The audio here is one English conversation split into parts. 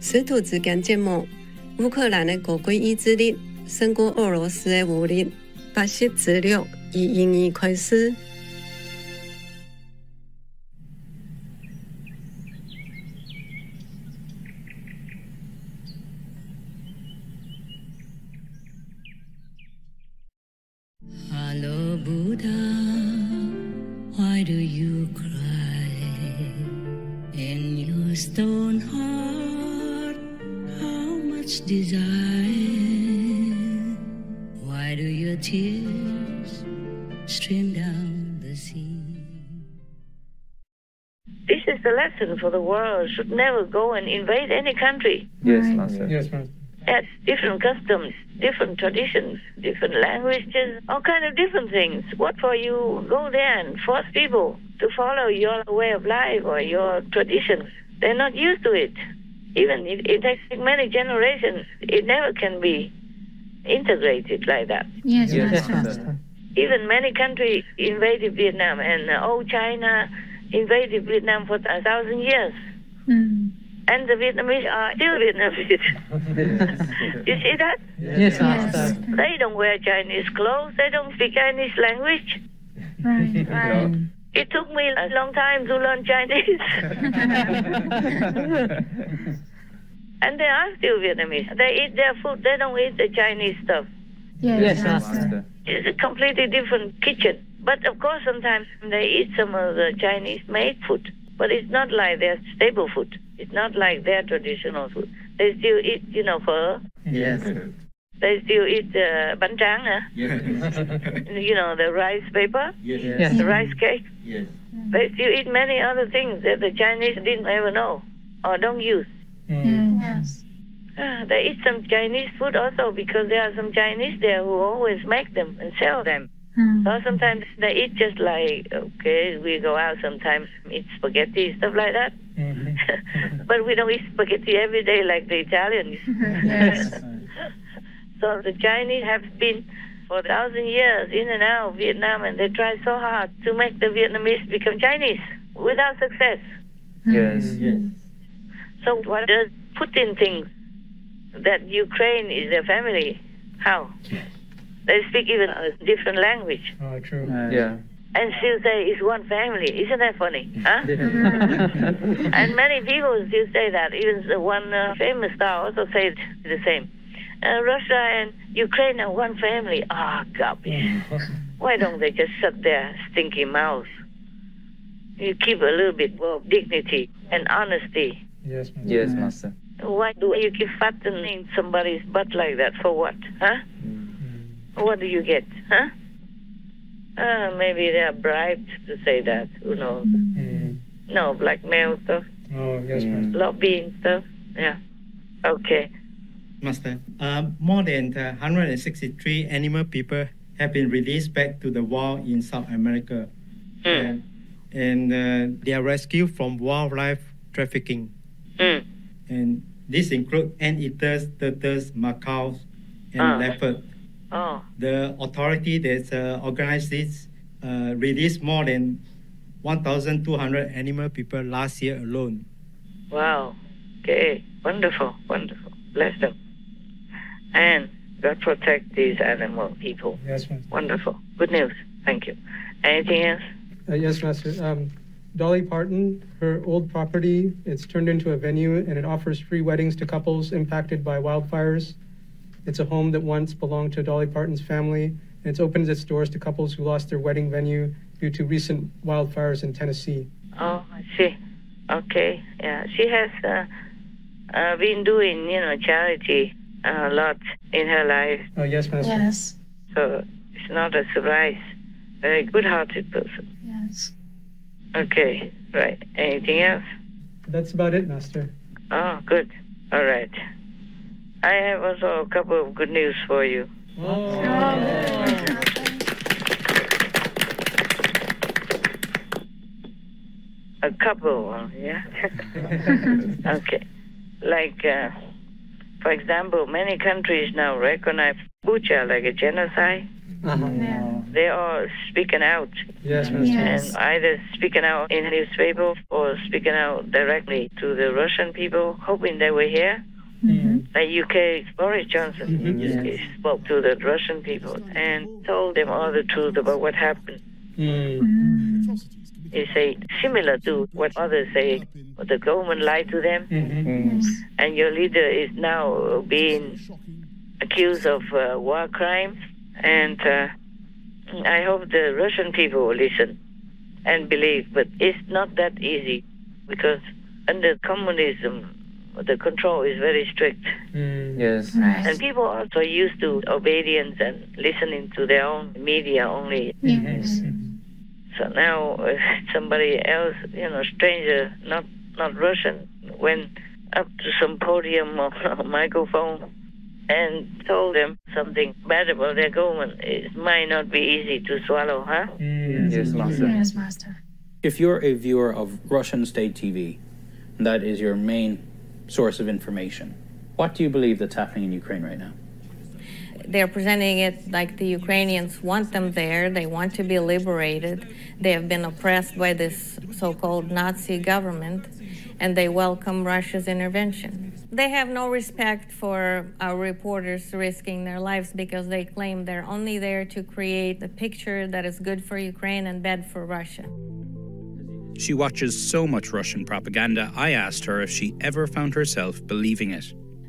师徒之间节目，乌克兰的国归意志力胜过俄罗斯的武力，80之6以英语开始。Hello Buddha, why do you cry in your stone heart? How much desire? Why do your tears stream down the sea? This is the lesson for the world. Should never go and invade any country. Yes, Master. Yes, Master. Has different customs, different traditions, different languages, all kind of different things. What for you go there and force people to follow your way of life or your traditions? They're not used to it. Even if it takes many generations, it never can be integrated like that. Yes, Yes, Master. Master. Even many countries invaded Vietnam, and old China invaded Vietnam for 1,000 years. Mm. And the Vietnamese are still Vietnamese. You see that? Yes, Master. They don't wear Chinese clothes. They don't speak Chinese language. Right. Right. It took me a long time to learn Chinese. And they are still Vietnamese. They eat their food. They don't eat the Chinese stuff. Yes, Master. It's a completely different kitchen. But of course, sometimes they eat some of the Chinese-made food. But it's not like their staple food. It's not like their traditional food. They still eat, phở. Yes. They still eat bánh tráng, the rice paper, Yes. the rice cake. Yes. They still eat many other things that the Chinese didn't ever know or don't use. Yes. They eat some Chinese food also because there are some Chinese there who always make them and sell them. Mm. So sometimes they eat just like, okay, we go out sometimes, eat spaghetti, stuff like that. But we don't eat spaghetti every day like the Italians. Yes. So the Chinese have been for 1,000 years in and out of Vietnam, and they try so hard to make the Vietnamese become Chinese without success. Yes. Yes. So what does Putin think that Ukraine is their family? How? They speak even a different language Oh, true. Yeah. and still say it's one family. Isn't that funny? Huh? And many people still say that. Even the one famous star also said the same. Russia and Ukraine are one family. Ah, garbage. Why don't they just shut their stinky mouths? You keep a little bit of dignity and honesty. Yes, Master. Yes, Master. Why do you keep fattening somebody's butt like that? For what? Huh? What do you get? Huh? Maybe they are bribed to say that. Who knows? No, blackmail stuff, Oh, yes, Master. lobbying stuff. Yeah. Okay. Master, more than 163 animal people have been released back to the wild in South America. Mm. And they are rescued from wildlife trafficking. Mm. And this includes anteaters, turtles, macaws, and leopards. Oh. The authority that organized this released more than 1,200 animal people last year alone. Wow. Okay. Wonderful. Wonderful. Bless them. And God protect these animal people. Yes, Master. Wonderful. Good news. Thank you. Anything else? Yes, Master. Dolly Parton, her old property, it's turned into a venue, and it offers free weddings to couples impacted by wildfires. It's a home that once belonged to Dolly Parton's family, and it's opened its doors to couples who lost their wedding venue due to recent wildfires in Tennessee. Oh, I see. Okay. Yeah. She has been doing, charity a lot in her life. Oh, yes, Master. Yes. So it's not a surprise. Very good-hearted person. Yes. Okay. Right. Anything else? That's about it, Master. Oh, good. All right. I have also a couple of good news for you. A couple, yeah? Okay. Like, for example, many countries now recognize Bucha like a genocide. Yeah. they are speaking out. Yes, Master. Yes. And either speaking out in newspaper or speaking out directly to the Russian people, hoping they will hear. Like UK, Boris Johnson he spoke to the Russian people and told them all the truth about what happened. He said, similar to what others say, the government lied to them, and your leader is now being accused of war crimes. And I hope the Russian people will listen and believe, but it's not that easy because under communism, the control is very strict. Yes. Right. And people are also used to obedience and listening to their own media only. Yes. So now somebody else, stranger, not Russian, went up to some podium or microphone and told them something bad about their government. It might not be easy to swallow, huh? Yes, Master. Yes, Master. If you're a viewer of Russian state TV, and that is your main source of information, what do you believe that's happening in Ukraine right now? They're presenting it like the Ukrainians want them there. They want to be liberated. They have been oppressed by this so-called Nazi government, and they welcome Russia's intervention. They have no respect for our reporters risking their lives because they claim they're only there to create a picture that is good for Ukraine and bad for Russia. She watches so much Russian propaganda, I asked her if she ever found herself believing it.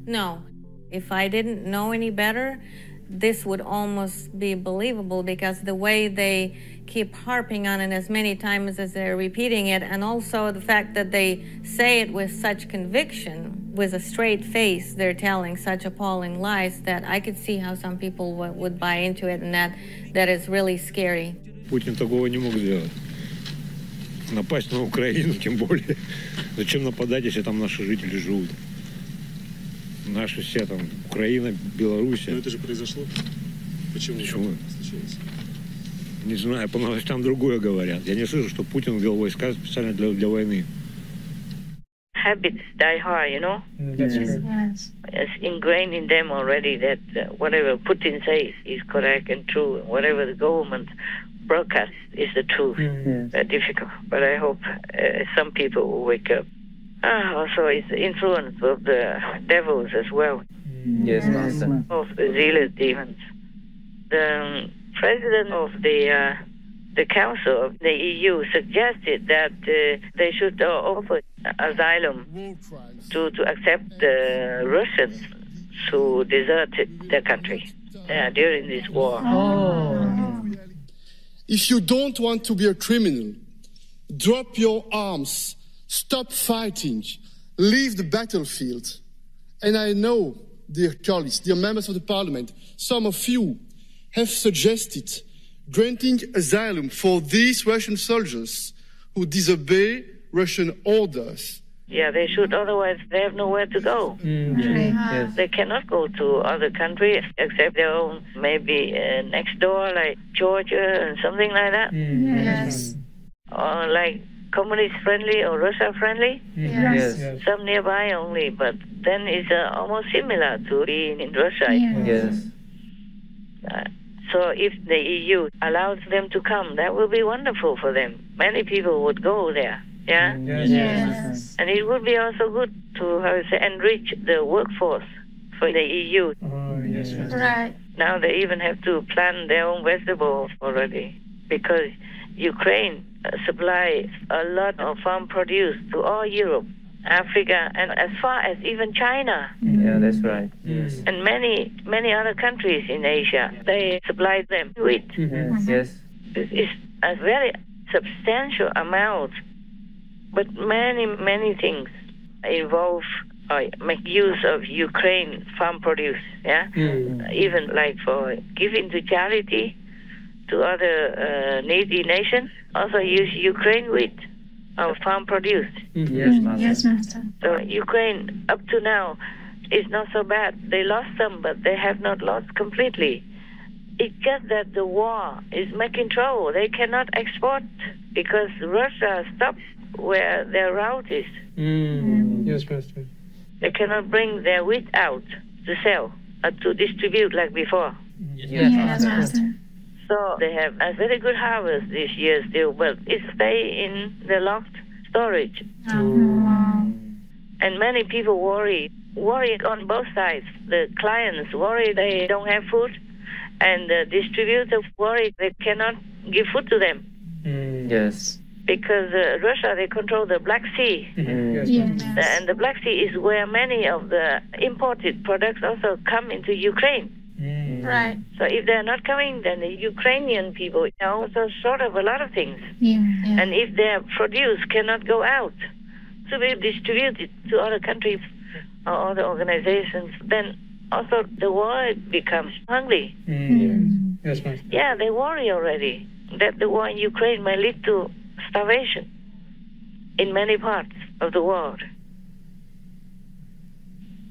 No. If I didn't know any better, this would almost be believable because the way they keep harping on it as many times as they're repeating it, and also the fact that they say it with such conviction, with a straight face, they're telling such appalling lies that I could see how some people would buy into it, and that is really scary. Путин такого не мог сделать. Напасть на Украину, тем более. Зачем нападать, если там наши жители живут? Наши все там, Украина, Белоруссия. Но это же произошло. Почему? Случилось? Не знаю, по новостям другое говорят. Я не слышу, что Путин ввел войска специально для войны. Habits die hard, Yes. Yes. It's ingrained in them already that whatever Putin says is correct and true. Whatever the government broadcasts is the truth. Very difficult, but I hope some people will wake up. Also, it's the influence of the devils as well. Yes, Master. Of the zealous demons. The president of the Council of the EU suggested that they should offer asylum to accept the Russians who deserted their country during this war. If you don't want to be a criminal, drop your arms, stop fighting, leave the battlefield. And I know, dear colleagues, dear members of the parliament, some of you have suggested granting asylum for these Russian soldiers who disobey Russian orders. Yeah, they should, otherwise they have nowhere to go. Yes. They cannot go to other countries except their own, maybe next door, like Georgia and something like that. Yes. Or like communist-friendly or Russia-friendly. Yes. Some nearby only, but then it's almost similar to being in Russia. Yes. So if the EU allows them to come, that will be wonderful for them. Many people would go there. Yeah? Yes. And it would be also good to enrich the workforce for the EU. Right. Now they even have to plant their own vegetables already because Ukraine supplies a lot of farm produce to all Europe, Africa, and as far as even China. Yeah, that's right. And many other countries in Asia, they supply them wheat. Yes. It's a very substantial amount. But many things involve make use of Ukraine farm produce, even like for giving to charity to other needy nations. Also use Ukraine wheat or farm produce. Yes, Master. Yes, Master. So Ukraine up to now is not so bad. They lost some, but they have not lost completely. It's just that the war is making trouble. They cannot export because Russia stopped where their route is. Yes, Master. They cannot bring their wheat out to sell or to distribute like before. Yes, Master. So they have a very good harvest this year still, but it stay in the locked storage. And many people worry on both sides. The clients worry they don't have food, and the distributors worry they cannot give food to them. Yes. Because Russia, they control the Black Sea. And the Black Sea is where many of the imported products also come into Ukraine. Right. So if they're not coming, then the Ukrainian people are also short of a lot of things. And if their produce cannot go out to be distributed to other countries or other organizations, then also the world becomes hungry. Yes, ma'am. Yeah, they worry already that the war in Ukraine may lead to starvation in many parts of the world.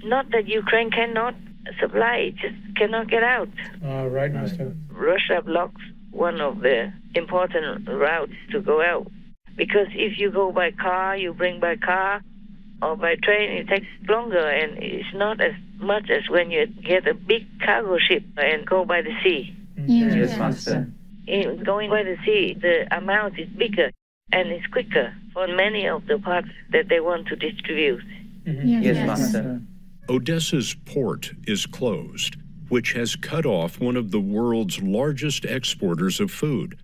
Not that Ukraine cannot supply, it just cannot get out. Right, Master. Russia blocks one of the important routes to go out. Because if you go by car, you bring by car, or by train, it takes longer, and it's not as much as when you get a big cargo ship and go by the sea. Yes, Master. In going by the sea, the amount is bigger and it's quicker for many of the parts that they want to distribute. Yes, Master. Odessa's port is closed, which has cut off one of the world's largest exporters of food.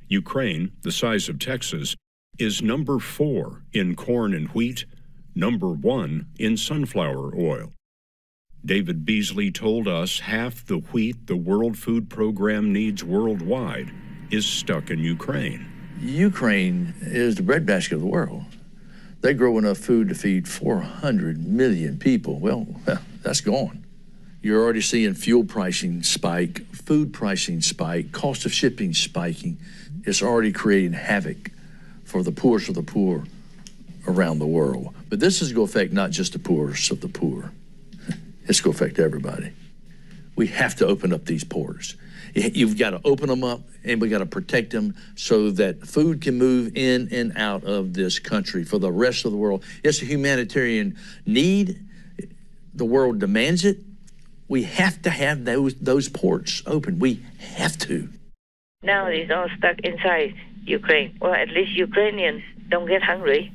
Ukraine, the size of Texas, is number 4 in corn and wheat, number 1 in sunflower oil. David Beasley told us half the wheat the World Food Program needs worldwide is stuck in Ukraine. Ukraine is the breadbasket of the world. They grow enough food to feed 400 million people. Well, that's gone. You're already seeing fuel pricing spike, food pricing spike, cost of shipping spiking. It's already creating havoc for the poorest of the poor around the world. But this is going to affect not just the poorest of the poor. It's going to affect everybody. We have to open up these ports. You've got to open them up, and we got to protect them so that food can move in and out of this country for the rest of the world. It's a humanitarian need. The world demands it. We have to have those ports open. We have to. Now it's all stuck inside Ukraine. Well, at least Ukrainians don't get hungry.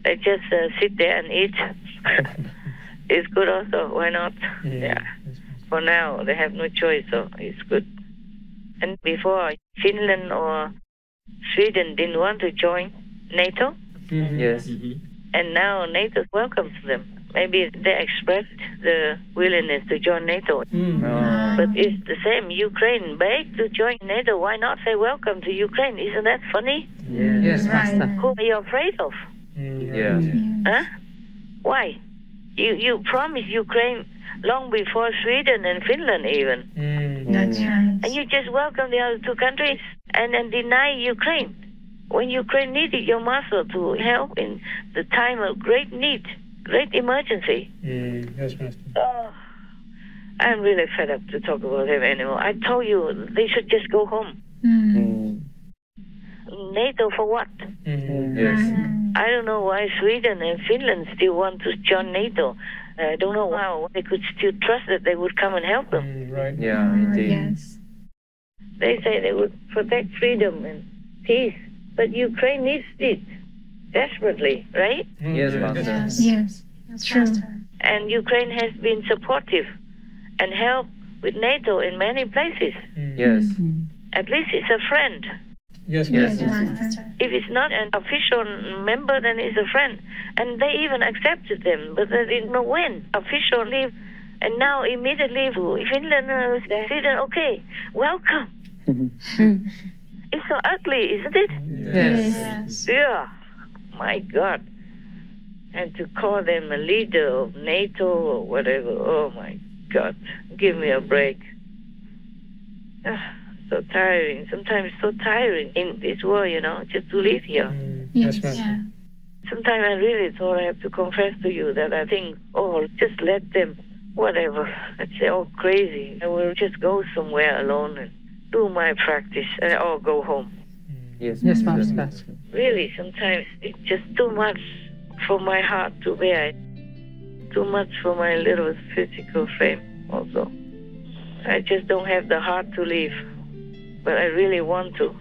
They just sit there and eat. It's good also. Why not? Yeah. For now, they have no choice, so it's good. And before, Finland or Sweden didn't want to join NATO. Yes. And now NATO welcomes them. Maybe they expressed the willingness to join NATO. But it's the same. Ukraine begged to join NATO. Why not say welcome to Ukraine? Isn't that funny? Yes, Master. Who are you afraid of? Yeah. Huh? Why? You promised Ukraine long before Sweden and Finland even. That's right. And you just welcome the other two countries and then deny Ukraine. When Ukraine needed your muscle to help in the time of great need, great emergency. Yes, Master. Oh, I'm really fed up to talk about them anymore. I told you they should just go home. NATO for what? Yes. I don't know why Sweden and Finland still want to join NATO. I don't know how they could still trust that they would come and help them. Right. Yeah, indeed. Yes. They say they would protect freedom and peace, but Ukraine needs it desperately, right? Yes, Master. Yes. That's true. And Ukraine has been supportive and helped with NATO in many places. Yes. At least it's a friend. Yes, Yes. Master. If it's not an official member, then it's a friend. And they even accepted them, but they didn't know when. Official leave, and now immediately to Finland, Sweden, okay, welcome. It's so ugly, isn't it? Yes. Yeah, my God. And to call them a leader of NATO or whatever, oh my God, give me a break. So tiring, sometimes so tiring in this world, just to live here. Yes, Master. Yeah. Sometimes I really thought I have to confess to you that I think, just let them, whatever. It's all crazy. I will just go somewhere alone and do my practice and I'll go home. Yes, Master. Really, sometimes it's just too much for my heart to bear. Too much for my little physical frame also. I just don't have the heart to leave, but I really want to.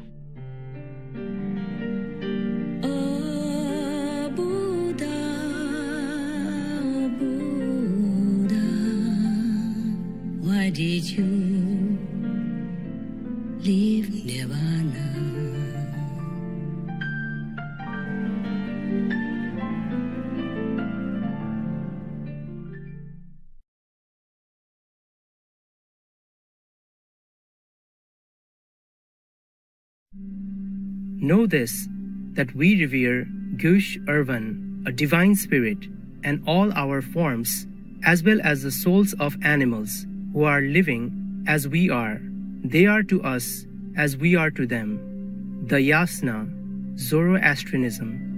Why did you leave Nirvana? Know this, that we revere Gush Irvan, a divine spirit, and all our forms, as well as the souls of animals who are living as we are. They are to us as we are to them. The Yasna, Zoroastrianism,